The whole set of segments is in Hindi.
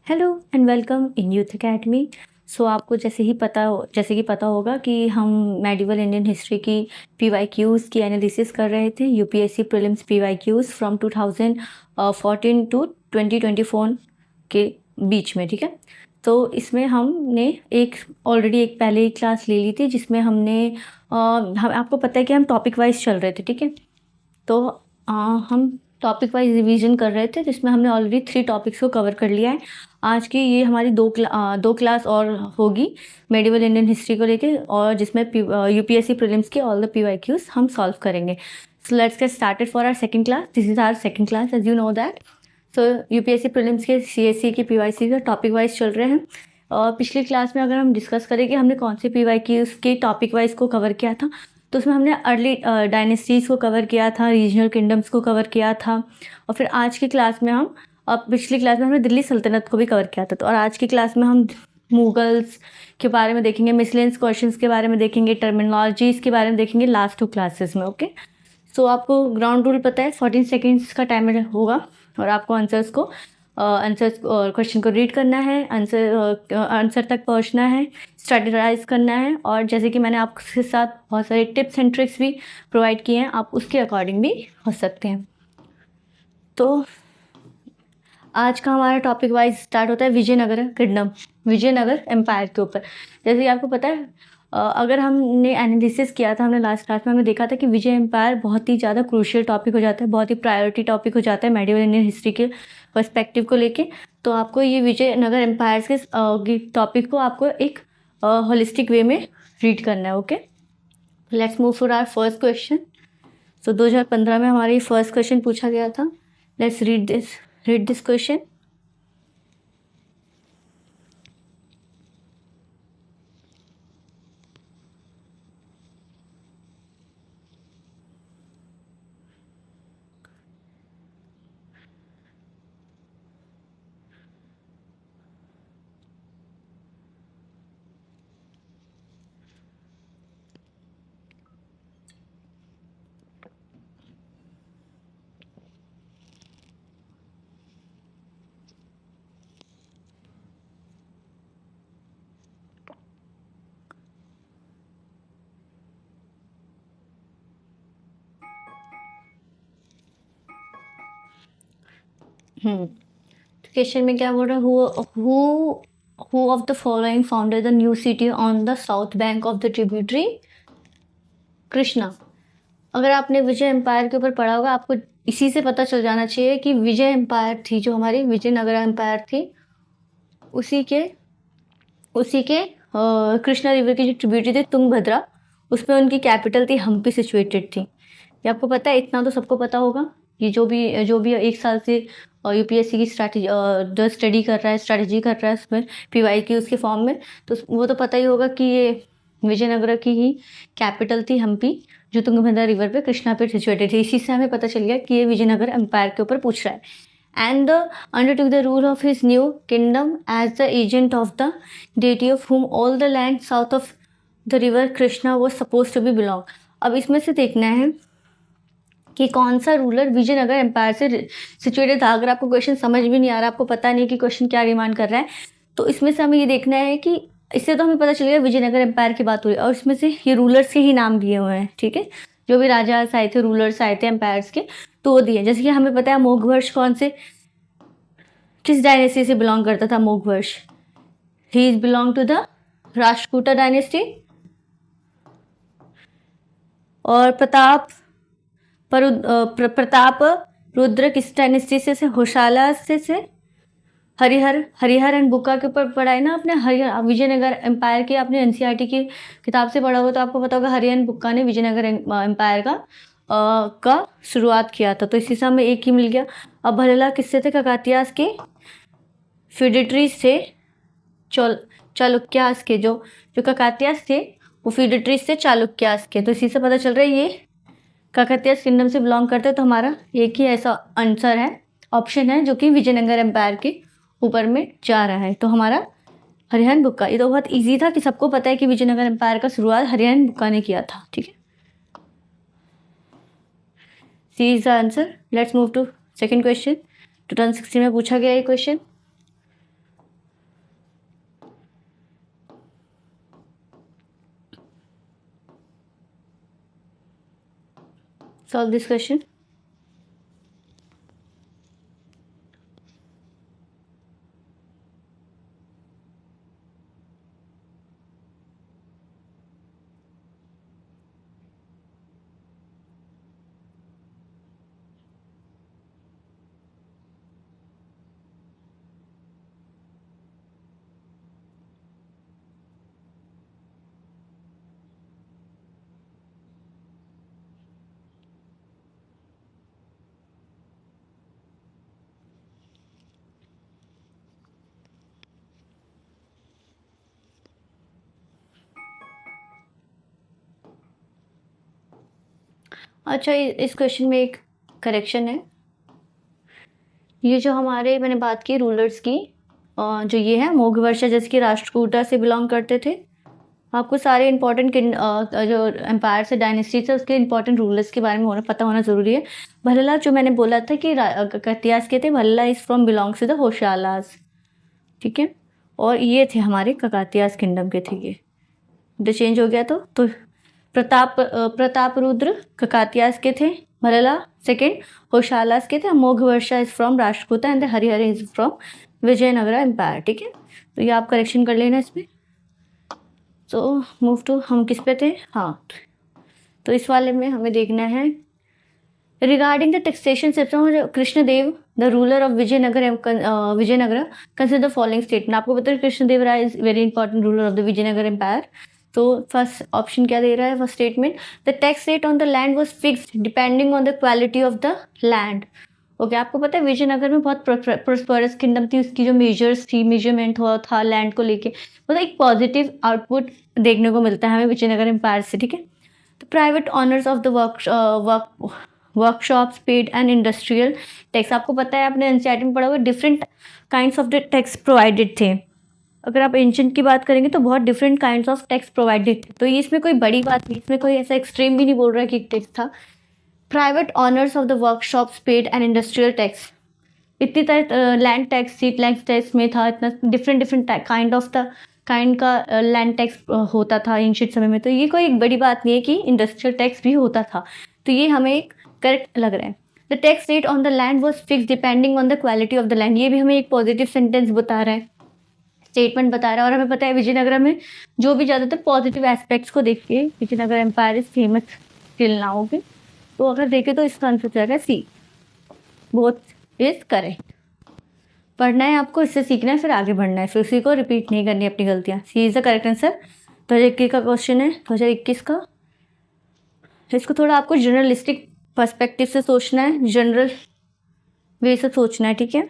Hello and welcome in youth academy. So आपको जैसे कि पता होगा कि हम मेडिवल इंडियन हिस्ट्री की पीवाईक्यूज़ की एनालिसिस कर रहे थे, UPSC prelims PYQs from 2014 to 2024 के बीच में, ठीक है। तो इसमें हमने ऑलरेडी एक पहले ही क्लास ले ली थी जिसमें हमने हम आपको पता है कि हम टॉपिक वाइज चल रहे थे, ठीक है। तो हम टॉपिक वाइज रिवीजन कर रहे थे जिसमें हमने ऑलरेडी 3 टॉपिक्स को कवर कर लिया है। आज की ये हमारी दो क्लास और होगी मेडिवल इंडियन हिस्ट्री को लेके, और जिसमें यूपीएससी प्रीलिम्स के ऑल द पीवाईक्यूज हम सॉल्व करेंगे। So let's get started for our second class. This is our second class as you know that. सो यूपीएससी प्रीलिम्स के सीएससी के पीवाईसी का टॉपिक वाइज चल रहे हैं। और पिछली क्लास में अगर हम डिस्कस करें कि हमने कौन से पीवाईक्यूज के टॉपिक वाइज को कवर किया था, तो उसमें हमने अर्ली डायनेस्टीज़ को कवर किया था, रीजनल किंगडम्स को कवर किया था, और फिर आज की क्लास में हम पिछली क्लास में हमने दिल्ली सल्तनत को भी कवर किया था। तो और आज की क्लास में हम मुगल्स के बारे में देखेंगे, मिसलेनियस क्वेश्चंस के बारे में देखेंगे, टर्मिनोलॉजीज़ के बारे में देखेंगे लास्ट 2 क्लासेस में। ओके, सो आपको ग्राउंड रूल पता है, 14 सेकेंड्स का टाइमर होगा और आपको आंसर्स क्वेश्चन को रीड करना है, आंसर तक पहुंचना है, स्ट्रेटेजाइज करना है, और जैसे कि मैंने आपके साथ बहुत सारे टिप्स एंड ट्रिक्स भी प्रोवाइड किए हैं, आप उसके अकॉर्डिंग भी हो सकते हैं। तो आज का हमारा टॉपिक वाइज स्टार्ट होता है विजयनगर किंगडम, विजयनगर एम्पायर के ऊपर। जैसे कि आपको पता है, अगर हमने एनालिसिस किया था, हमने लास्ट क्लास में हमने देखा था कि विजय एम्पायर बहुत ही ज़्यादा क्रूशियल टॉपिक हो जाता है, बहुत ही प्रायोरिटी टॉपिक हो जाता है मेडिवल इंडियन हिस्ट्री के पर्सपेक्टिव को लेके। तो आपको ये विजयनगर एम्पायर्स के टॉपिक को आपको एक होलिस्टिक वे में रीड करना है। Okay, let's move for our first question. So 2015 में हमारी फर्स्ट क्वेश्चन पूछा गया था। Let's read this question. Question में क्या बोल रहा है, who of the following founded the new city on the south bank of the tributary Krishna. अगर आपने विजय एम्पायर के ऊपर पढ़ा होगा, आपको इसी से पता चल जाना चाहिए कि विजय एम्पायर थी, जो हमारी विजयनगर एम्पायर थी, उसी के कृष्णा रिवर की जो ट्रिब्यूटरी थी तुंगभद्रा, उसमें उनकी कैपिटल थी हम्पी सिचुएटेड थी। ये आपको पता है, इतना तो सबको पता होगा। ये जो भी एक साल से यूपीएससी की स्ट्रेटजी कर रहा है उसमें पीवाईक्यू उसके फॉर्म में, तो वो तो पता ही होगा कि ये विजयनगर की ही कैपिटल थी हम्पी, जो तुंगभद्रा रिवर पे कृष्णा पे सिचुएटेड थी। इसी से हमें पता चल गया कि ये विजयनगर एम्पायर के ऊपर पूछ रहा है। And undertook the rule of his new kingdom as the agent of the deity of whom all the land south of the river Krishna was supposed to be belong। अब इसमें से देखना है कि कौन सा रूलर विजयनगर एम्पायर से सिचुएटेड था। अगर आपको क्वेश्चन समझ भी नहीं आ रहा, आपको पता नहीं कि क्वेश्चन क्या डिमांड कर रहा है, तो इसमें से हमें ये देखना है कि इससे तो हमें पता चल गया विजयनगर एम्पायर की बात हो रही है, और इसमें से ये रूलर्स के ही नाम दिए हुए हैं, ठीक है। जो भी राजा आए थे, रूलर्स आए थे एम्पायर्स के, तो वो दिए। जैसे कि हमें पता है मोघवर्ष किस डायनेस्टी से बिलोंग करता था Moghavarsha. He is belong to the Rashtrakuta dynasty. और प्रताप रुद्र किस डायनेस्टी से होशाला से हरिहर एंड बुक्का के ऊपर पढ़ा है ना आपने। हरिहर विजयनगर एम्पायर की आपने एनसीईआरटी की किताब से पढ़ा हो तो आपको पता होगा हरिहर एंड बुक्का ने विजयनगर एम्पायर का शुरुआत किया था। तो इसी से हमें एक ही मिल गया। अब भलेला किससे थे, ककातियास के फ्यूडिटरीज से, चालुक्यास के, जो ककातियास थे वो फ्यूडिटरीज से चालुक्यास के। तो इसी से पता चल रहा है ये काकतीय किंगडम से बिलोंग करते हैं। तो हमारा एक ही ऐसा आंसर है, ऑप्शन है, जो कि विजयनगर एम्पायर के ऊपर में जा रहा है। तो हमारा हरिहर बुक्का, ये तो बहुत इजी था कि सबको पता है कि विजयनगर एम्पायर का शुरुआत हरिहर बुक्का ने किया था, ठीक है। C is the answer. Let's move to second question. 2016 में पूछा गया ये क्वेश्चन। Solve this question. अच्छा, इस क्वेश्चन में एक करेक्शन है। ये जो हमारे मैंने बात की रूलर्स की, जो ये है मोघवर्षा जैसे कि राष्ट्रकूटा से बिलोंग करते थे। आपको सारे इंपॉर्टेंट जो एम्पायर से डायनेस्टी थे उसके इंपॉर्टेंट रूलर्स के बारे में पता होना ज़रूरी है। भल्ला जो मैंने बोला था कि ककातियास के थे, Ballala is from belongs to the Hoysalas, ठीक है। और ये थे हमारे ककातियास किंगडम के थे। ये चेंज हो गया तो प्रताप रुद्र ककातियास के थे, भल्ला सेकेंड होशालास के थे, Moghavarsha is from Rashtrakuta and Harihara is from Vijayanagar empire, ठीक है। तो ये आप करेक्शन कर लेना इसमें। तो मूव टू, हम किस पे थे, हाँ, तो इस वाले में हमें देखना है regarding the taxation system Krishnadeva the ruler of Vijayanagar consider the following statement. आपको पता है Krishnadeva Raya is very important ruler of the Vijayanagar empire. तो फर्स्ट ऑप्शन क्या दे रहा है, first statement, the tax rate on the land was fixed depending on the quality of the land. Okay, आपको पता है विजयनगर में बहुत प्रोस्परस किंगडम थी, उसकी जो मेजरमेंट हुआ था लैंड को लेके, मतलब एक पॉजिटिव आउटपुट देखने को मिलता है हमें विजयनगर एम्पायर से, ठीक है। तो private honours of the workshops paid and industrial tax. आपको पता है, आपने एनसीईआरटी में पढ़ा हुआ, different kinds of the tax provided थे। अगर आप एंशिएंट की बात करेंगे तो बहुत different kinds of tax provided थे। तो ये इसमें कोई बड़ी बात नहीं, इसमें कोई ऐसा एक्सट्रीम भी नहीं बोल रहा है कि टैक्स था। Private honours of the workshops paid and industrial tax, इतनी तरह land tax, seat land tax में था, इतना डिफरेंट काइंड का लैंड टैक्स होता था एंशिएंट समय में। तो ये कोई एक बड़ी बात नहीं है कि इंडस्ट्रियल टैक्स भी होता था। तो ये हमें करेक्ट लग रहा है। The tax rate on the land was fix depending on the quality of the land. ये भी हमें एक पॉजिटिव सेंटेंस बता रहा है, स्टेटमेंट बता रहा है। और हमें पता है विजयनगर में जो भी ज़्यादातर पॉजिटिव एस्पेक्ट्स को देख के Vijayanagara empire is famous till now के। तो अगर देखें तो इसका आंसर जाएगा सी, बोथ इज करेक्ट। पढ़ना है आपको, इससे सीखना है, फिर आगे बढ़ना है, फिर उसी को रिपीट नहीं करनी अपनी गलतियाँ। सी इज़ द करेक्ट आंसर। 2021 का क्वेश्चन है, 2021 का। इसको थोड़ा आपको जर्नलिस्टिक पर्सपेक्टिव से सोचना है, जनरल वे से सोचना है, ठीक है।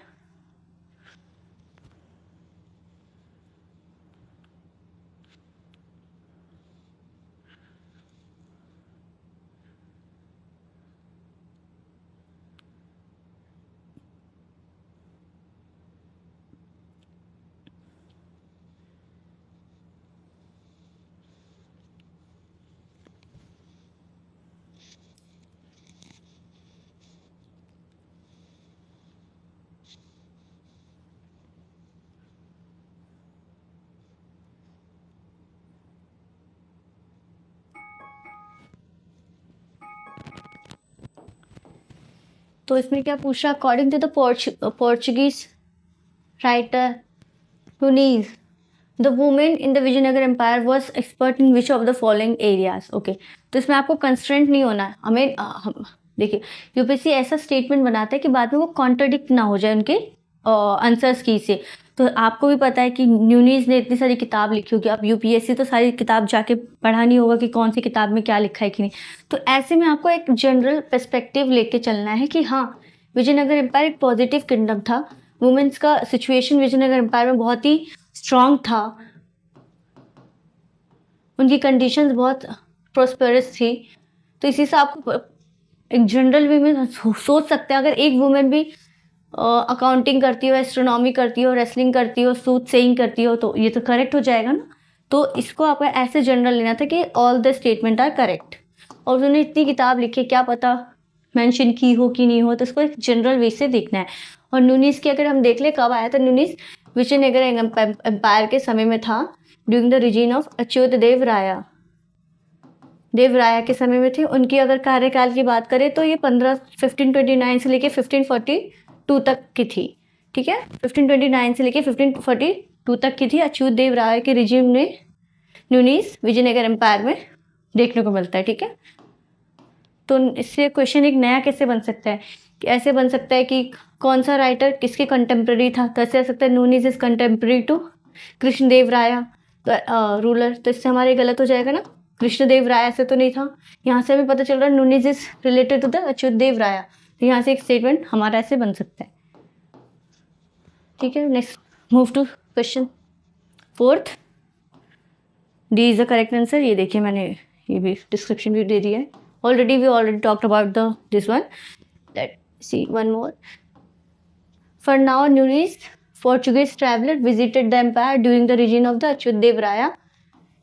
तो इसमें क्या पूछ रहा है, according to the Portuguese writer Muniz, the woman in the Vijayanagara empire was expert in which of the following areas. Okay, तो इसमें आपको कंस्ट्रेंट नहीं होना है हमें। देखिए, यूपीएससी ऐसा स्टेटमेंट बनाता है कि बाद में वो कॉन्ट्रडिक्ट ना हो जाए उनके आंसर्स की से। तो आपको भी पता है कि न्यूनीज ने इतनी सारी किताब लिखी होगी, अब यूपीएससी तो सारी किताब जाके पढ़ा नहीं होगा कि कौन सी किताब में क्या लिखा है कि नहीं। तो ऐसे में आपको एक जनरल पर्सपेक्टिव लेके चलना है कि हाँ, विजयनगर एम्पायर एक पॉजिटिव किंगडम था, वुमेन्स का सिचुएशन विजयनगर एम्पायर में बहुत ही स्ट्रॉन्ग था, उनकी कंडीशंस बहुत प्रोस्पेरस थी। तो इसी से आपको एक जनरल वे में सोच सकते हैं, अगर एक वुमेन भी अकाउंटिंग करती हो, एस्ट्रोनॉमी करती हो, रेसलिंग करती हो, सूट सेइंग करती हो, तो ये तो करेक्ट हो जाएगा ना। तो इसको आपको ऐसे जनरल लेना था कि all the statement are correct. और उन्होंने इतनी किताब लिखी, क्या पता मेंशन की हो कि नहीं हो, तो इसको एक जनरल वे से देखना है। और न्यूनीस की अगर हम देख ले, कब आया था न्यूनीस, विजयनगर एम्पायर के समय में था, during the रिजीन of Achyut Deva राय। देवराया के समय में थे। उनकी अगर कार्यकाल की बात करें तो ये 1529 से लेके 1542 तक की थी। ठीक है, 1529 से लेके 1542 तक की थी। अच्युत देव राय के रिजिम ने न्यूनीस विजयनगर एम्पायर में देखने को मिलता है। ठीक है, तो इससे क्वेश्चन एक नया कैसे बन सकता है कि ऐसे बन सकता है कि कौन सा राइटर किसके कंटेम्प्रेरी था, तो ऐसे आ सकता है Nunes is contemporary to Krishnadeva Raya ruler. तो इससे हमारे गलत हो जाएगा ना, कृष्णदेव राय ऐसे तो नहीं था। यहाँ से हमें पता चल रहा है Nunes is related to the Achyuta Deva Raya, तो यहाँ से एक स्टेटमेंट हमारा ऐसे बन सकता है। ठीक है, next move to question 4th। D is the correct answer. ये देखिए मैंने ये भी डिस्क्रिप्शन भी दे दिया है already. We already talked about the this one. Let see one more. For now, Nunis, Portuguese traveler, visited the empire during the reign of the Achyuta Deva Raya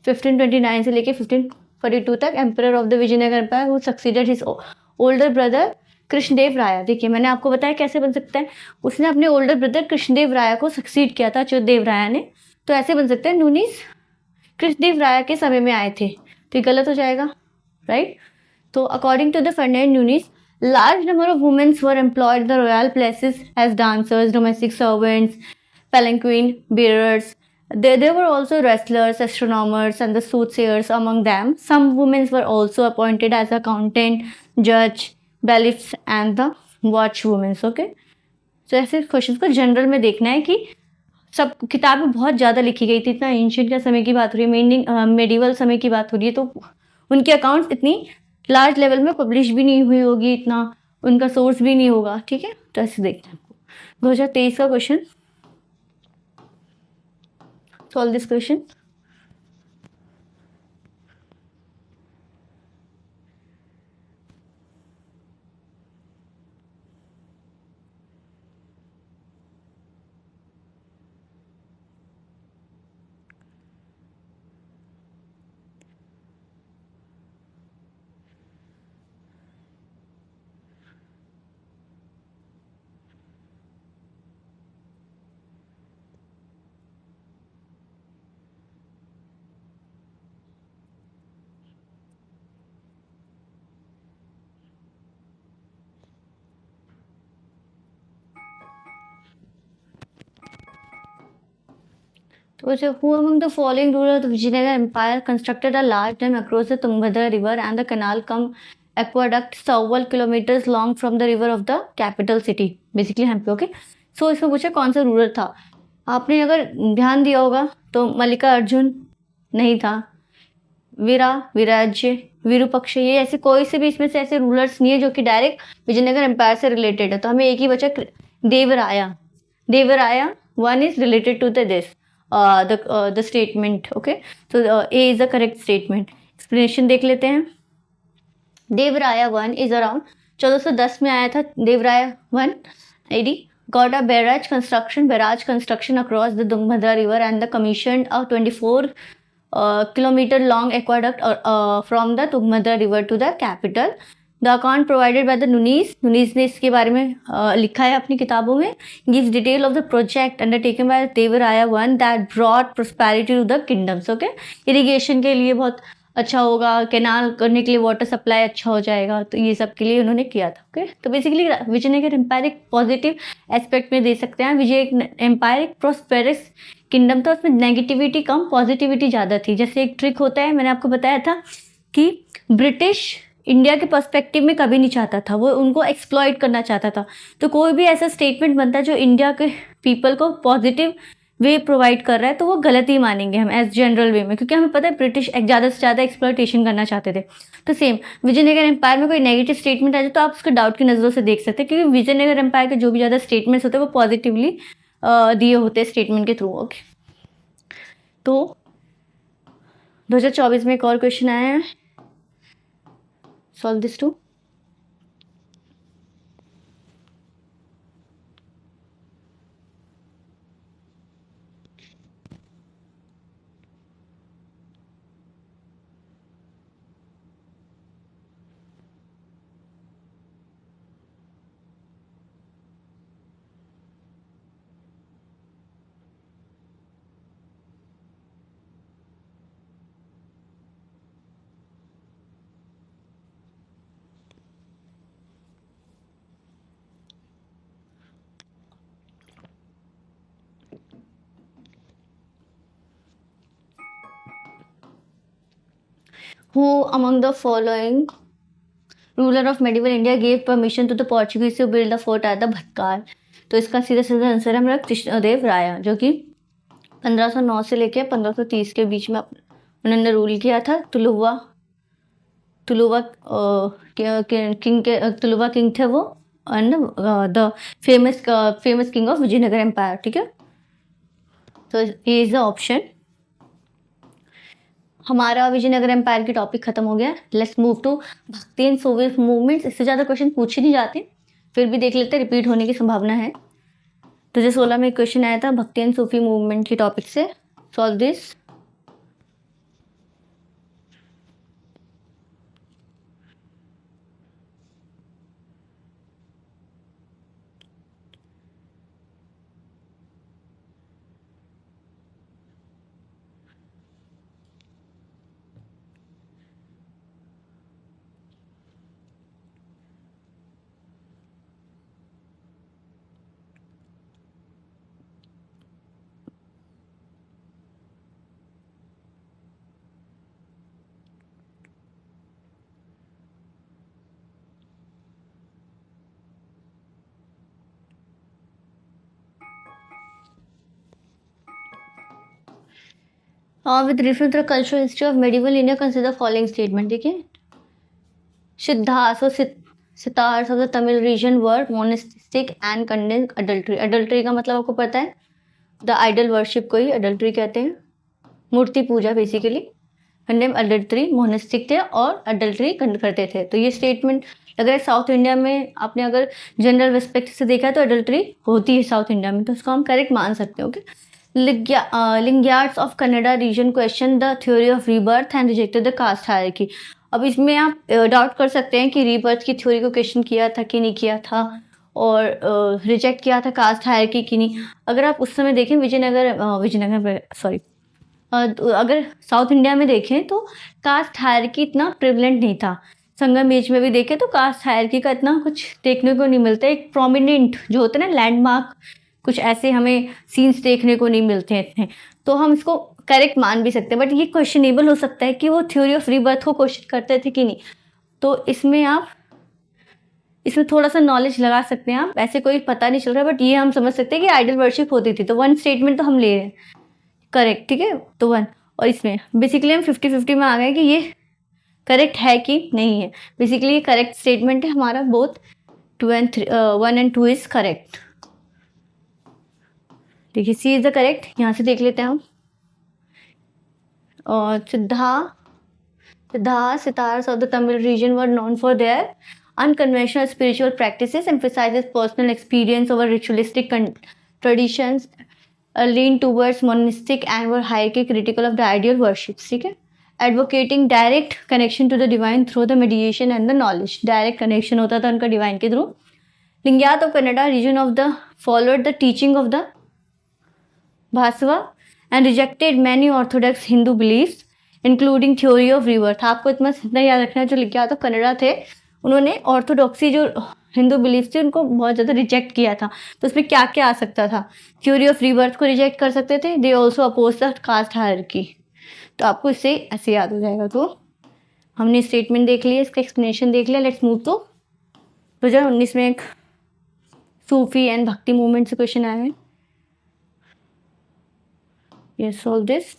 1529 से लेके 1542 तक, emperor of the Vijayanagar empire, who succeeded his older brother Krishnadeva Raya. देखिए मैंने आपको बताया कैसे बन सकता है, उसने अपने ओल्डर ब्रदर कृष्णदेव राय को सक्सीड किया था अच्युत देव राय ने, तो ऐसे बन सकता है न्यूनीस कृष्णदेव राय के समय में आए थे, तो ये गलत हो जाएगा, राइट। तो according to the Ferdinand Nunes, large number of women were employed in the royal places as dancers, domestic servants, palanquin bearers. There were also wrestlers, astronomers, and the soothsayers among them. Some women were also appointed as accountant, judge, bailiffs, and the watchwomen. Okay, so ऐसे क्वेश्चंस को जनरल में देखना है कि सब किताबें बहुत ज़्यादा लिखी गई थी, इतना एंशियंट का समय की बात हो रही है, मेडिवल समय की बात हो रही है, तो उनके अकाउंट्स इतनी लार्ज लेवल में पब्लिश भी नहीं हुई होगी, इतना उनका सोर्स भी नहीं होगा। ठीक है, तो ऐसे देखते हैं आपको 2023 का question. Solve this question. So, who among the following rulers of the Vijayanagara Empire constructed a large dam across the Tungabhadra River and the canal cum aqueduct several kilometers long from the river of the capital city? Basically हम पे ओके। सो इसमें पूछा कौन सा रूलर था। आपने अगर ध्यान दिया होगा तो मल्लिका अर्जुन नहीं था, वीरा विराज्य विरूपक्ष, ये ऐसे कोई से भी इसमें से ऐसे रूलर्स नहीं है जो कि डायरेक्ट विजयनगर एम्पायर से रिलेटेड है। तो हमें एक ही बचा Devaraya. Devaraya one is related to this the statement. Okay, so A is the correct statement. Explanation देख लेते हैं। देवराया वन इज अराउंड 1410 में आया था। देवराया one AD got a barrage construction across the Tungabhadra river and the commissioned a 24 kilometer long aqueduct from the Tungabhadra river to the capital. The account provided by the Nuniz ने इसके बारे में लिखा है अपनी किताबों में। Gives detail of the project undertaken by Devaraya one that brought prosperity to the kingdoms. Okay, irrigation के लिए बहुत अच्छा होगा, कैनाल करने के लिए वाटर सप्लाई अच्छा हो जाएगा, तो ये सब के लिए उन्होंने किया था। ओके, तो बेसिकली विजयनगर एम्पायर एक पॉजिटिव एस्पेक्ट में दे सकते हैं। विजय एम्पायर एक प्रोस्पेरस किंगडम था, उसमें नेगेटिविटी कम पॉजिटिविटी ज़्यादा थी। जैसे एक ट्रिक होता है, मैंने आपको बताया था कि ब्रिटिश इंडिया के पर्सपेक्टिव में कभी नहीं चाहता था, वो उनको एक्सप्लॉइट करना चाहता था। तो कोई भी ऐसा स्टेटमेंट बनता है जो इंडिया के पीपल को पॉजिटिव वे प्रोवाइड कर रहा है, तो वो गलत ही मानेंगे हम एज जनरल वे में, क्योंकि हमें पता है ब्रिटिश ज़्यादा से ज़्यादा एक्सप्लॉइटेशन करना चाहते थे। तो सेम विजयनगर एम्पायर में कोई नेगेटिव स्टेटमेंट आ जाए तो आप उसको डाउट की नज़रों से देख सकते हैं, क्योंकि विजयनगर एम्पायर के जो भी ज़्यादा स्टेटमेंट्स होते हैं वो पॉजिटिवली दिए होते हैं स्टेटमेंट के थ्रू। ओके, तो 2024 में एक और क्वेश्चन आया है। Solve this too. Who among the following ruler of medieval India gave permission to the Portuguese to build the fort at the Bhatkal? तो इसका सीधा सीधा आंसर है हमारा कृष्णदेव राय, जो कि 1509 से लेके 1530 के बीच में उन्होंने रूल किया था। तुलुवा किंग थे वो, and the famous king of Vijayanagara empire. ठीक है, तो ये इज द ऑप्शन। हमारा विजयनगर एम्पायर की टॉपिक खत्म हो गया। लेट्स मूव टू भक्ति एंड सूफी मूवमेंट्स। इससे ज़्यादा क्वेश्चन पूछे नहीं जाते, फिर भी देख लेते, रिपीट होने की संभावना है। 2016 में एक क्वेश्चन आया था भक्ति एंड सूफी मूवमेंट की टॉपिक से। Solve this. With reference to the cultural history of medieval India consider following statement. ठीक है, Siddhars of the Tamil region were monastic and condemned adultery. Adultery का मतलब आपको पता है, द आइडल वर्शिप को ही अडल्ट्री कहते हैं, मूर्ति पूजा बेसिकली। कंडेम अडल्ट्री, मोनेस्टिक थे और अडल्ट्री करते थे। तो ये स्टेटमेंट लग रहा है साउथ इंडिया में आपने अगर जनरल रिस्पेक्ट से देखा है तो अडल्ट्री होती है साउथ इंडिया में, तो उसको हम करेक्ट मान सकते हैं। Okay, Lingayats of Kannada region question the theory of rebirth and rejected the caste hierarchy. अब इसमें आप डाउट कर सकते हैं कि रीबर्थ की थ्योरी को क्वेश्चन किया था कि नहीं किया था, और रिजेक्ट किया था कास्ट हायरार्की की नहीं। अगर आप उस समय देखें अगर साउथ इंडिया में देखें तो कास्ट हायरार्की इतना प्रिवलेंट नहीं था। संगम एज में भी देखें तो कास्ट हायरार्की का इतना कुछ देखने को नहीं मिलता। एक प्रोमिनेंट जो होता है ना लैंडमार्क, कुछ ऐसे हमें सीन्स देखने को नहीं मिलते हैं इतने, तो हम इसको करेक्ट मान भी सकते हैं। बट ये क्वेश्चनेबल हो सकता है कि वो थ्योरी ऑफ रीबर्थ को क्वेश्चन करते थे कि नहीं। तो इसमें थोड़ा सा नॉलेज लगा सकते हैं आप। ऐसे कोई पता नहीं चल रहा, बट ये हम समझ सकते हैं कि आइडल वर्शिप होती थी। तो वन स्टेटमेंट तो हम ले रहे हैं करेक्ट। ठीक है, तो वन, और इसमें बेसिकली हम 50-50 में आ गए कि ये करेक्ट है कि नहीं है। बेसिकली ये करेक्ट स्टेटमेंट है हमारा, बोथ 1 and 2 इज करेक्ट। देखिए सी इज द करेक्ट, यहाँ से देख लेते हैं हम। और Siddhars of the Tamil region were known for their unconventional spiritual practices, emphasizes personal experience over ritualistic traditions, lean towards monistic and were highly critical of the ideal worships. ठीक है, advocating direct connection to the divine through the mediation and the knowledge. Direct connection होता था उनका divine के through. लिंग्यात of Kannada region of the followed the teaching of the Bhasava and rejected many orthodox Hindu beliefs, including theory of rebirth. आपको इतना याद रखना है, जो लिंग्यात ऑफ कनाडा थे उन्होंने ऑर्थोडॉक्सी जो हिंदू बिलीफ थी उनको बहुत ज़्यादा रिजेक्ट किया था। तो उसमें क्या क्या आ सकता था? थ्योरी ऑफ रीबर्थ को रिजेक्ट कर सकते थे। They also oppose the caste hierarchy. तो आपको इससे ऐसे याद हो जाएगा। तो हमने स्टेटमेंट देख लिया, इसका एक्सप्लेनेशन देख लिया। लेट्स मूव टू 2019 में एक सूफी एंड भक्ति मूवमेंट से क्वेश्चन आया है। ये solve this.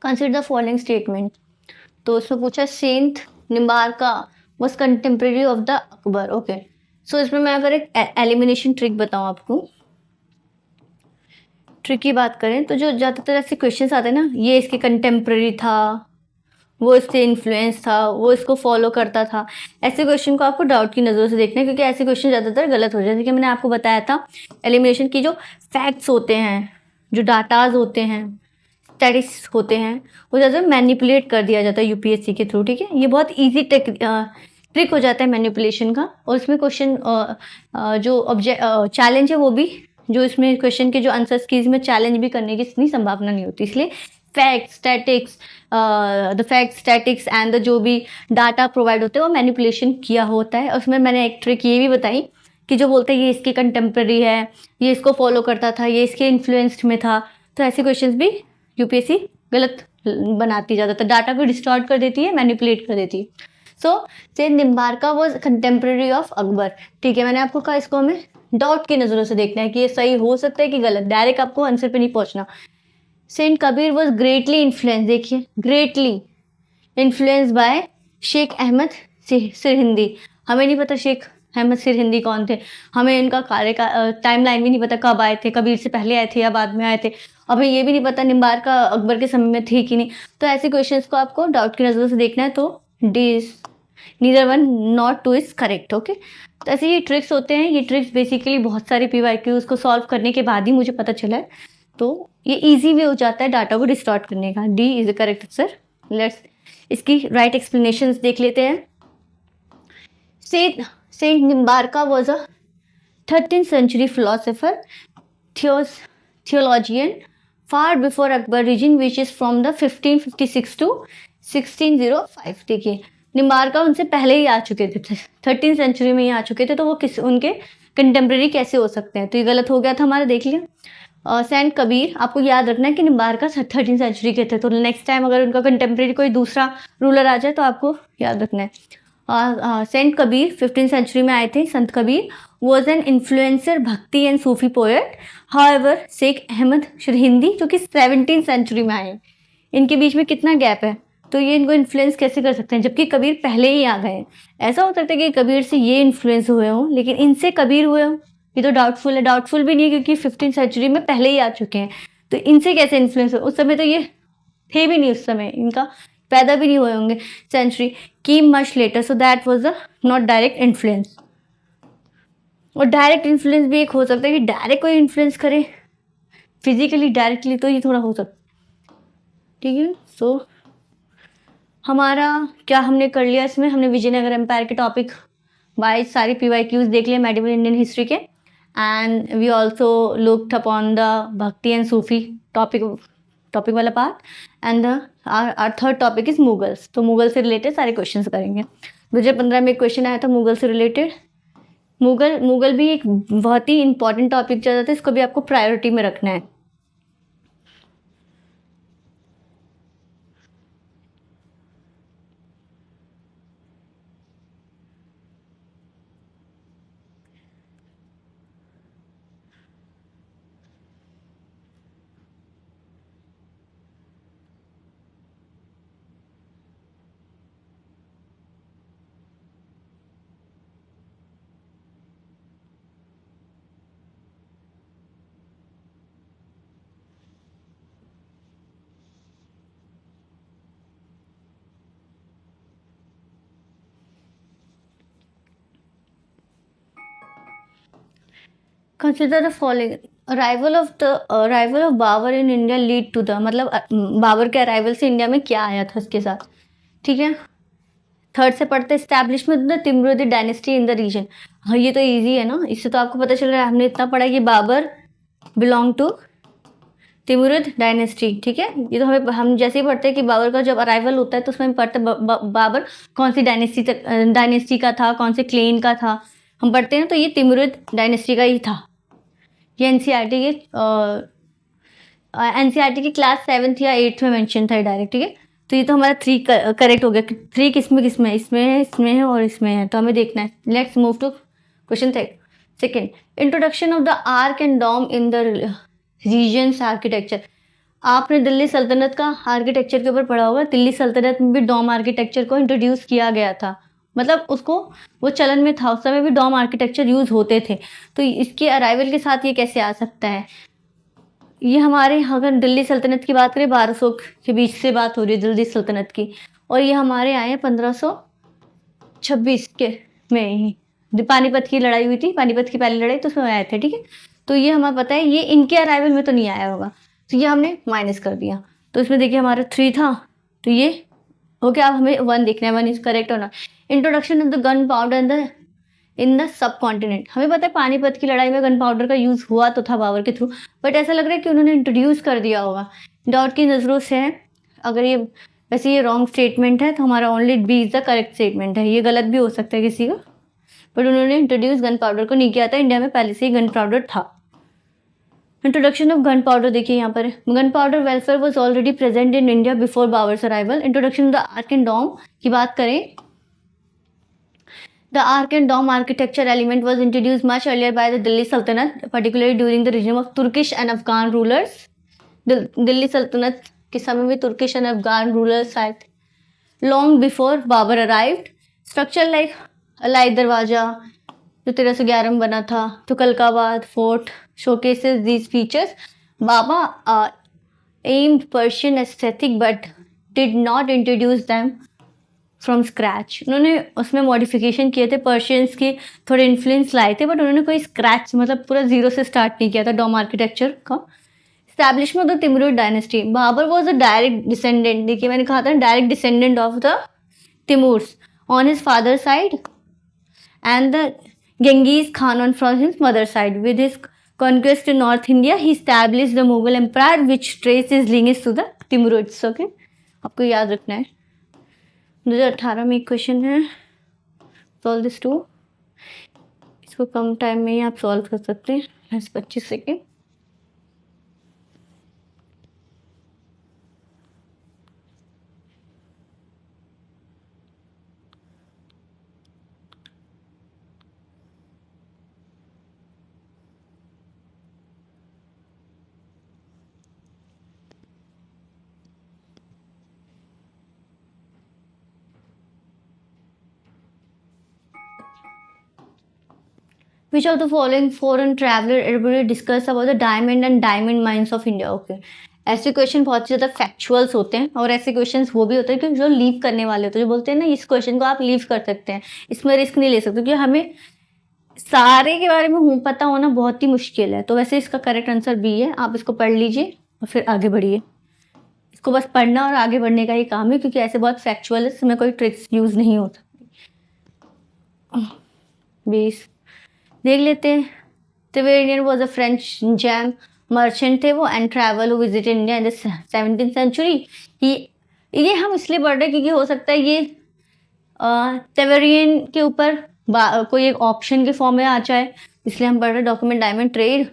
Consider the following statement. तो इसमें पूछा saint Nimbarka was contemporary of the Akbar. Okay, so इसमें मैं अगर एक एलिमिनेशन ट्रिक बताऊँ आपको, ट्रिक की बात करें तो जो ज़्यादातर ऐसे क्वेश्चंस आते हैं ना, ये इसके कंटेम्प्रेरी था वो इससे इन्फ्लुएंस था, वो इसको फॉलो करता था। ऐसे क्वेश्चन को आपको डाउट की नज़रों से देखना है, क्योंकि ऐसे क्वेश्चन ज़्यादातर गलत हो जाते हैं। कि मैंने आपको बताया था एलिमिनेशन की जो फैक्ट्स होते हैं, जो डाटाज होते हैं, स्टैटिस्टिक्स होते हैं, वो ज़्यादा मैनिपुलेट कर दिया जाता है यूपीएससी के थ्रू। ठीक है, ये बहुत ईजी ट्रिक हो जाता है मैनिपुलेशन का। और इसमें क्वेश्चन जो चैलेंज है वो भी, जो इसमें क्वेश्चन के जो आंसर्स की इसमें चैलेंज भी करने की इतनी संभावना नहीं होती। इसलिए फैक्ट स्टैटिक्स एंड द जो भी डाटा प्रोवाइड होते हैं वो मैनिपुलेशन किया होता है। उसमें मैंने एक ट्रिक ये भी बताई कि जो बोलते हैं ये इसके कंटेम्प्रेरी है, ये इसको फॉलो करता था, ये इसके इन्फ्लुएंस्ड में था, तो ऐसे क्वेश्चंस भी यूपीएससी गलत बनाती ज़्यादातर, डाटा को डिस्टॉर्ट कर देती है, मैनिपुलेट कर देती है। सो से निम्बार्का वॉज कंटेम्प्रेरी ऑफ अकबर। ठीक है, मैंने आपको कहा इसको हमें डाउट की नज़रों से देखना है कि ये सही हो सकता है कि गलत, डायरेक्ट आपको आंसर पे नहीं पहुंचना। Saint Kabir was greatly influence, देखिए greatly influence by Shaikh Ahmad Sirhindi. हमें नहीं पता शेख अहमद सिरहिंदी कौन थे, हमें इनका कार्य का टाइम लाइन भी नहीं पता, कब आए थे, कबीर से पहले आए थे या बाद में आए थे। हमें ये भी नहीं पता निम्बार्का अकबर के समय में थे कि नहीं। तो ऐसे क्वेश्चंस को आपको डाउट की नज़रों से देखना है। तो D is neither one, not two is correct. Okay, तो ऐसे ये ट्रिक्स होते हैं। ये ट्रिक्स बेसिकली बहुत सारे पीवाईक्यूज को सॉल्व करने के बाद ही मुझे पता चला है। तो ये इजी वे हो जाता है डाटा को डिस्टॉर्ट करने का। D is the correct answer. Let's इसकी राइट एक्सप्लेनेशन देख लेते हैं। Saint Nimbarka was a 13th century philosopher, theologian, far before Akbar region, which is from the 1556 to 1605। देखिए निम्बार्का उनसे पहले ही आ चुके थे, 13th सेंचुरी में ही आ चुके थे, तो वो किस उनके कंटेम्प्रेरी कैसे हो सकते हैं। तो ये गलत हो गया था हमारा, देख लिया। सेंट कबीर, आपको याद रखना है कि निम्बार्का 13th सेंचुरी के थे, तो नेक्स्ट टाइम अगर उनका कंटेम्प्रेरी कोई दूसरा रूलर आ जाए तो आपको याद रखना है। सेंट कबीर 15th सेंचुरी में आए थे। Sant Kabir was an influencer, Bhakti and Sufi poet. However Sheikh Ahmad Sirhindi जो कि 17th सेंचुरी में आए, इनके बीच में कितना गैप है, तो ये इनको इन्फ्लुएंस कैसे कर सकते हैं, जबकि कबीर पहले ही आ गए। ऐसा हो सकता है कि कबीर से ये इन्फ्लुएंस हुए हों लेकिन इनसे कबीर हुए हों, ये तो डाउटफुल है। डाउटफुल भी नहीं है क्योंकि 15th सेंचुरी में पहले ही आ चुके हैं, तो इनसे कैसे इन्फ्लुएंस हो। उस समय तो ये थे भी नहीं, उस समय इनका पैदा भी नहीं हुए होंगे। सेंचुरी की much later, so that was the not direct influence. और डायरेक्ट इन्फ्लुएंस भी एक हो सकता है कि डायरेक्ट कोई इन्फ्लुएंस करे फिजिकली डायरेक्टली, तो ये थोड़ा हो सकता। ठीक है, सो हमारा क्या हमने कर लिया इसमें, हमने विजयनगर एम्पायर के टॉपिक वाइज सारी पीवाईक्यूज देख लिया मेडिवल इंडियन हिस्ट्री के। And we also looked upon the Bhakti and Sufi topic वाला part. And our third topic is Mughals. तो मुगल से रिलेटेड सारे क्वेश्चन करेंगे। 2015 में एक क्वेश्चन आया था मुगल से रिलेटेड। मुगल भी एक बहुत ही इंपॉर्टेंट टॉपिक चल जाता है, इसको भी आपको प्रायोरिटी में रखना है। Consider the following. Arrival of Babur in India lead to the, मतलब बाबर के अराइवल से इंडिया में क्या आया था इसके साथ। ठीक है, थर्ड से पढ़ते establishment the Timurid dynasty in the region. हाँ ये तो इजी है ना, इससे तो आपको पता चल रहा है, हमने इतना पढ़ा कि Babur belong to Timurid dynasty. ठीक है, ये तो हम जैसे ही पढ़ते हैं कि बाबर का जब अराइवल होता है तो उसमें हम पढ़ते बाबर कौन सी डायनेस्टी का था, कौन से क्लेन का था, हम पढ़ते हैं। तो ये तिमुरिद डायनेस्टी का ही था। ये एनसीईआरटी की क्लास 7th या 8th में मेंशन था डायरेक्ट। ठीक है, तो ये तो हमारा 3 करेक्ट हो गया। 3 किसमें है, इसमें है और इसमें है, तो हमें देखना है। Let's move to question second. Introduction of the arch and dome in the regions architecture. आपने दिल्ली सल्तनत का आर्किटेक्चर के ऊपर पढ़ा होगा। दिल्ली सल्तनत में भी डोम आर्किटेक्चर को इंट्रोड्यूस किया गया था, मतलब उसको वो चलन में था, उस समय भी डोम आर्किटेक्चर यूज होते थे। तो इसके अराइवल के साथ ये कैसे आ सकता है। ये हमारे अगर दिल्ली सल्तनत की बात करें 1200 के बीच से बात हो रही है दिल्ली सल्तनत की, और ये हमारे आए हैं 1526 के में ही। पानीपत की लड़ाई हुई थी, पानीपत की पहली लड़ाई, तो उसमें आए थे, ठीक है। तो ये हमें पता है, ये इनके अराइवल में तो नहीं आया होगा, तो ये हमने माइनस कर दिया। तो इसमें देखिए हमारा 3 था, तो ये ओके। अब हमें 1 देखना है, 1 इज करेक्ट और not. Introduction of the gun powder in the sub continent. हमें पता है पानीपत की लड़ाई में गन पाउडर का यूज हुआ तो था बाबर के थ्रू, बट ऐसा लग रहा है कि उन्होंने इंट्रोड्यूस कर दिया होगा। डाउट की नजरों से है, अगर ये वैसे ये रॉन्ग स्टेटमेंट है तो हमारा only B is the correct statement है। ये गलत भी हो सकता है किसी का, बट उन्होंने इंट्रोड्यूस गन पाउडर को नहीं किया था, इंडिया में पहले से ही गन पाउडर था। इंट्रोडक्शन ऑफ गन पाउडर देखिए यहाँ पर, gunpowder warfare was already present in India before Babur's arrival. Introduction of the arch and dome की बात करें, the arc and dome architecture element was introduced much earlier by the Delhi Sultanate, particularly during the regime of Turkish and Afghan rulers. Delhi सल्तनत के समय में तुर्किश एंड अफगान रूलर्स आए थे long before Babur arrived. Structure like Alai Darwaza जो 1311 में बना था, Tughlakabad fort showcases these features. बाबा aimed Persian aesthetic but did not introduce them from scratch. उन्होंने उसमें मॉडिफिकेशन किए थे, पर्शियंस के थोड़े इन्फ्लुएंस लाए थे, बट उन्होंने कोई स्क्रैच मतलब पूरा जीरो से स्टार्ट नहीं किया था डोम आर्किटेक्चर का। Establishment of the Timurid dynasty, Babur was a direct descendant, देखिए मैंने कहा था direct descendant of the Timurs on his father side and the Genghis Khan on from his mother side. With his conquest in north India he establish the Mughal empire which trace is linkage to the Timurids. Okay, आपको याद रखना है। 2018 में एक क्वेश्चन है, सॉल्व दिस टू। इसको कम टाइम में ही आप सॉल्व कर सकते हैं, 25 second. Which of the following foreign traveler everybody discuss about the diamond and diamond mines of India? Okay, ऐसे क्वेश्चन बहुत ज़्यादा फैक्चुअल्स होते हैं, और ऐसे क्वेश्चंस वो भी होते हैं कि जो लीव करने वाले होते हैं, जो बोलते हैं ना इस क्वेश्चन को आप लीव कर सकते हैं, इसमें रिस्क नहीं ले सकते, क्योंकि हमें सारे के बारे में पता होना बहुत ही मुश्किल है। तो वैसे इसका करेक्ट आंसर बी है। आप इसको पढ़ लीजिए और फिर आगे बढ़िए। इसको बस पढ़ना और आगे बढ़ने का ही काम है, क्योंकि ऐसे बहुत फैक्चुअल है, इसमें कोई ट्रिक्स यूज़ नहीं होता। 20 देख लेते हैं। Tavernier was a French gem merchant थे वो, and travel who visit India in the 17th century. ये हम इसलिए पढ़ रहे हैं क्योंकि हो सकता है ये त्रिवेनियन के ऊपर कोई एक ऑप्शन के फॉर्म में आ जाए, इसलिए हम पढ़ रहे हैं। Document diamond trade,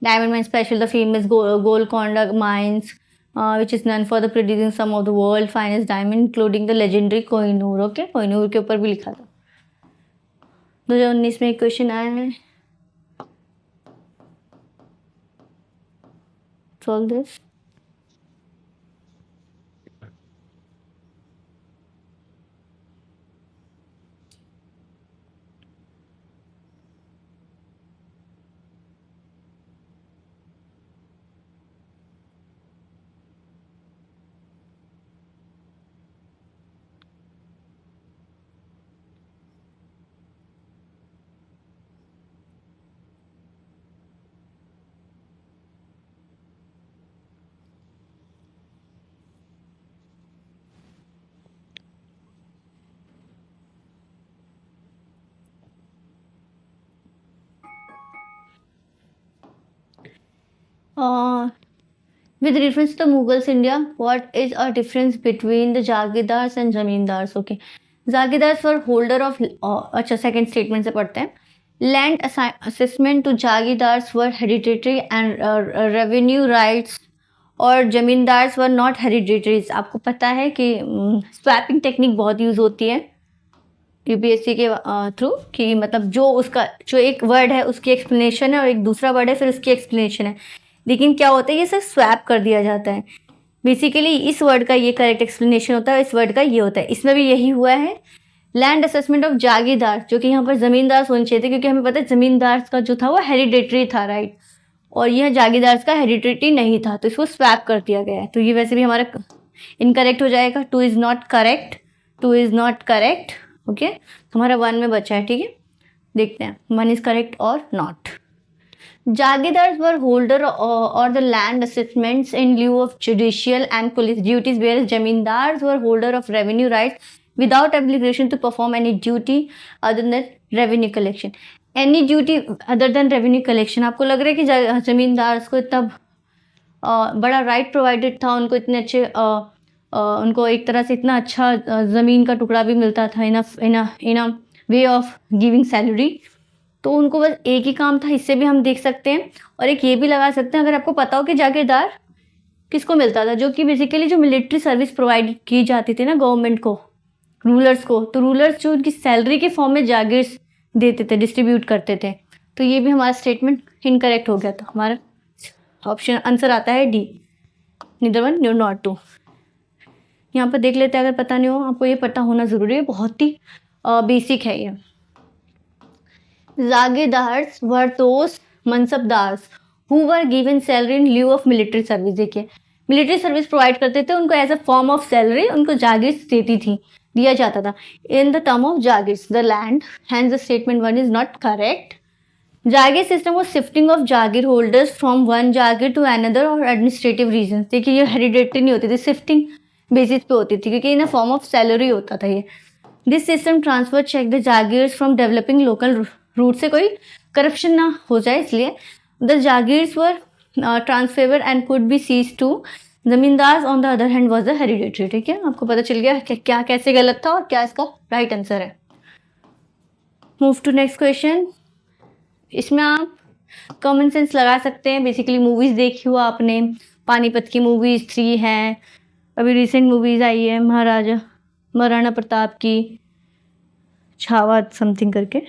diamond mine special the famous Golconda mines which is known for the producing some of the world finest diamond including the legendary Kohinoor. Okay, Kohinoor के ऊपर भी लिखा था। 2019 में एक क्वेश्चन आया है, solve this. With reference to Mughals India, what is a difference between the Jagidars and Zamindars? Okay, Jagidars were holder of अच्छा सेकंड स्टेटमेंट से पढ़ते हैं। Land assessment to jagirdars were hereditary and revenue rights, और जमींदार्स वर नॉट हेरिडिटरीज। आपको पता है कि स्वैपिंग टेक्निक बहुत यूज होती है यूपीएससी के थ्रू, कि मतलब जो एक वर्ड है उसकी एक्सप्लेनेशन है और एक दूसरा वर्ड है फिर उसकी एक्सप्लेनेशन है, लेकिन क्या होता है ये सिर्फ स्वैप कर दिया जाता है। बेसिकली इस वर्ड का ये करेक्ट एक्सप्लेनेशन होता है, इस वर्ड का ये होता है। इसमें भी यही हुआ है। लैंड असेसमेंट ऑफ जागीरदार, जो कि यहाँ पर जमींदार होने चाहिए थे, क्योंकि हमें पता है जमींदार का जो था वो हेरिडेटरी था, राइट, और यह जागीरदार का हेरिडेटरी नहीं था, तो इसको स्वैप कर दिया गया है। तो ये वैसे भी हमारा इनकरेक्ट हो जाएगा, 2 is not correct, 2 is not correct. Okay, हमारा 1 में बचा है, ठीक है, देखते हैं 1 इज करेक्ट और नॉट। जागीरदार्स वर होल्डर और the land assessments in lieu of judicial and police duties, where zamindars were holder of revenue rights without obligation to perform any duty other than revenue collection. Any duty other than revenue collection. आपको लग रहा है कि जमींदार को इतना बड़ा राइट प्रोवाइडेड था, उनको इतने अच्छे उनको एक तरह से इतना अच्छा ज़मीन का टुकड़ा भी मिलता था इन अ वे ऑफ गिविंग सैलरी, तो उनको बस एक ही काम था, इससे भी हम देख सकते हैं। और एक ये भी लगा सकते हैं, अगर आपको पता हो कि जागीरदार किसको मिलता था, जो कि बेसिकली जो मिलिट्री सर्विस प्रोवाइड की जाती थी ना गवर्नमेंट को, रूलर्स को, तो रूलर्स जो उनकी सैलरी के फॉर्म में जागीर देते थे, डिस्ट्रीब्यूट करते थे। तो ये भी हमारा स्टेटमेंट इनकरेक्ट हो गया था। हमारा ऑप्शन आंसर आता है D, neither one nor not two. यहाँ पर देख लेते हैं, अगर पता नहीं हो, आपको ये पता होना ज़रूरी है, बहुत ही बेसिक है ये। Jagirdars were those mansabdars who were given salary in lieu of military service. देखिए, मिलिट्री सर्विस प्रोवाइड करते थे, उनको as a form of salary उनको जागीर देती थी, दिया जाता था in the term of jagirs the land, hence the statement 1 is not correct. Jagir system was shifting of jagir holders from one jagir to another और एडमिनिस्ट्रेटिव रीजन। देखिए, ये हेरिडेटरी नहीं होती थी, शिफ्टिंग बेसिस पे होती थी, क्योंकि इन फॉर्म ऑफ सैलरी होता था ये। This system transfer check the jagirs from developing local root, से कोई करप्शन ना हो जाए इसलिए। The jagirs were transferable and could be seized to zamindars on the other hand was the hereditary. ठीक है, आपको पता चल गया कि क्या कैसे गलत था और क्या इसका राइट आंसर है। Move to next question. इसमें आप कॉमन सेंस लगा सकते हैं। बेसिकली मूवीज़ देखी हो आपने, पानीपत की मूवीज़ 3 हैं, अभी रिसेंट मूवीज़ आई है महाराणा प्रताप की, छावा समथिंग करके।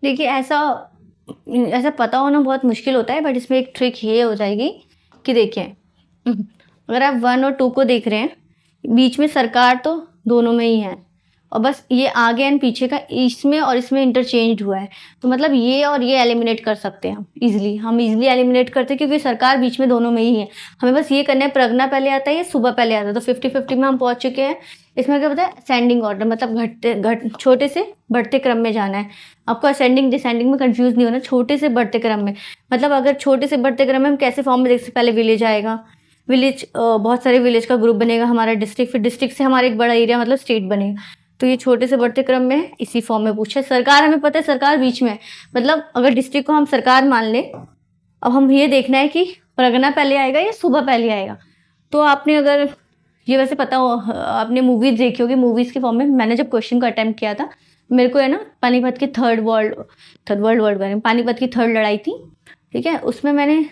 देखिए, ऐसा पता होना बहुत मुश्किल होता है, बट इसमें एक ट्रिक ये हो जाएगी कि देखिए, अगर आप 1 और 2 को देख रहे हैं, बीच में सरकार तो दोनों में ही है, और बस ये आगे एंड पीछे का इसमें और इसमें इंटरचेंज हुआ है, तो मतलब ये और ये एलिमिनेट कर सकते हैं हम इजीली एलिमिनेट करते हैं, क्योंकि सरकार बीच में दोनों में ही है। हमें बस ये करना है, प्रगना पहले आता है या सुबह पहले आता है, तो 50-50 में हम पहुंच चुके हैं। इसमें क्या पता है, असेंडिंग ऑर्डर, मतलब छोटे से बढ़ते क्रम में जाना है। आपको असेंडिंग डिसेंडिंग में कंफ्यूज नहीं होना, छोटे से बढ़ते क्रम में। मतलब अगर छोटे से बढ़ते क्रम में हम कैसे फॉर्म में देख सकते, पहले विलेज आएगा, विलेज बहुत सारे विलेज का ग्रुप बनेगा, हमारा डिस्ट्रिक्ट, फिर डिस्ट्रिक्ट से हमारा एक बड़ा एरिया मतलब स्टेट बनेगा। तो ये छोटे से बढ़ते क्रम में इसी फॉर्म में पूछा है। सरकार हमें पता है, सरकार बीच में है, मतलब अगर डिस्ट्रिक्ट को हम सरकार मान ले, अब हम ये देखना है कि परगना पहले आएगा या सूबा पहले आएगा। तो आपने अगर ये वैसे पता हो, आपने मूवीज देखी होगी, मूवीज के फॉर्म में मैंने जब क्वेश्चन को अटेम्प्ट किया था, मेरे को है ना पानीपत की थर्ड वर्ल्ड पानीपत की थर्ड लड़ाई थी, ठीक है, उसमें मैंने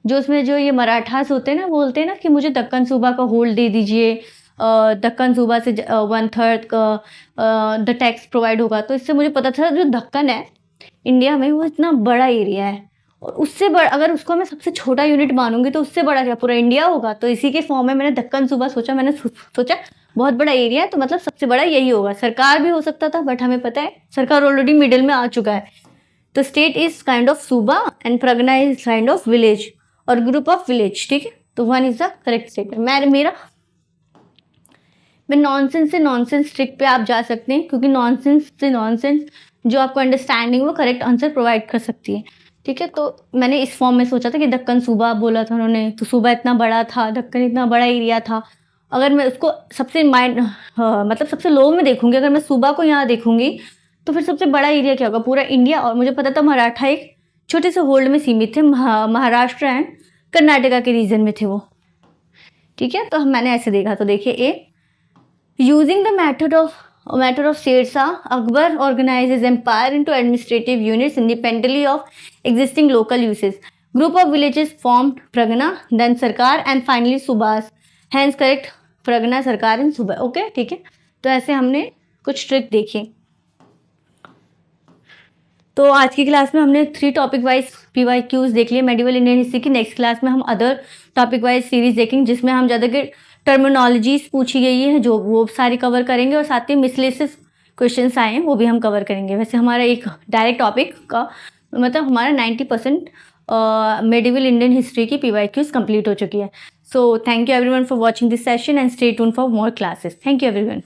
जो ये मराठास होते हैं ना, बोलते हैं ना कि मुझे दक्कन सूबा का होल्ड दे दीजिए, दक्कन सूबा से 1/3 द टैक्स प्रोवाइड होगा। तो इससे मुझे पता था जो दक्कन है इंडिया में, वो इतना बड़ा एरिया है, और उससे बड़ा अगर उसको मैं सबसे छोटा यूनिट मानूंगी तो उससे बड़ा क्या पूरा इंडिया होगा। तो इसी के फॉर्म में मैंने दक्कन सूबा सोचा, मैंने सोचा बहुत बड़ा एरिया है, तो मतलब सबसे बड़ा यही होगा। सरकार भी हो सकता था, बट हमें पता है सरकार ऑलरेडी मिडिल में आ चुका है। तो state is kind of suba and pargana is kind of village और ग्रुप ऑफ विलेज, ठीक है। तो 1 इज द करेक्ट स्टेटमेंट। मैं नॉनसेंस से नॉनसेंस ट्रिक पे आप जा सकते हैं, क्योंकि नॉनसेंस से नॉनसेंस जो आपको अंडरस्टैंडिंग वो करेक्ट आंसर प्रोवाइड कर सकती है, ठीक है। तो मैंने इस फॉर्म में सोचा था कि दक्कन सूबा बोला था उन्होंने, तो सूबा इतना बड़ा था, दक्कन इतना बड़ा एरिया था। अगर मैं उसको सबसे मतलब सबसे लो में देखूंगी, अगर मैं सूबा को यहाँ देखूंगी तो फिर सबसे बड़ा एरिया क्या होगा, पूरा इंडिया। और मुझे पता था मराठा एक छोटे से होल्ड में सीमित थे, महाराष्ट्र एंड कर्नाटका के रीजन में थे वो, ठीक है। तो मैंने ऐसे देखा, तो देखिए A, using the method of Shershah, Akbar organized his empire into administrative units independently of existing local uses. Group of villages formed Pragana, then Sarkar, and finally Subas. Hence correct Pargana सरकार इन सुबह। ओके, ठीक है। तो ऐसे हमने कुछ ट्रिक देखी। तो आज की क्लास में हमने 3 टॉपिक वाइज PYQs देख लिए मेडिवल इंडियन हिस्ट्री की। नेक्स्ट क्लास में हम अदर टॉपिक वाइज सीरीज देखेंगे जिसमें हम ज़्यादा के टर्मिनोलॉजीज पूछी गई है जो वो सारी कवर करेंगे, और साथ ही मिसलेनियस क्वेश्चंस आए हैं वो भी हम कवर करेंगे। वैसे हमारा एक डायरेक्ट टॉपिक का मतलब हमारा 90% मेडिवल इंडियन हिस्ट्री की PYQs कंप्लीट हो चुकी है। So thank you everyone for watching this session and stay tuned for more classes. Thank you everyone.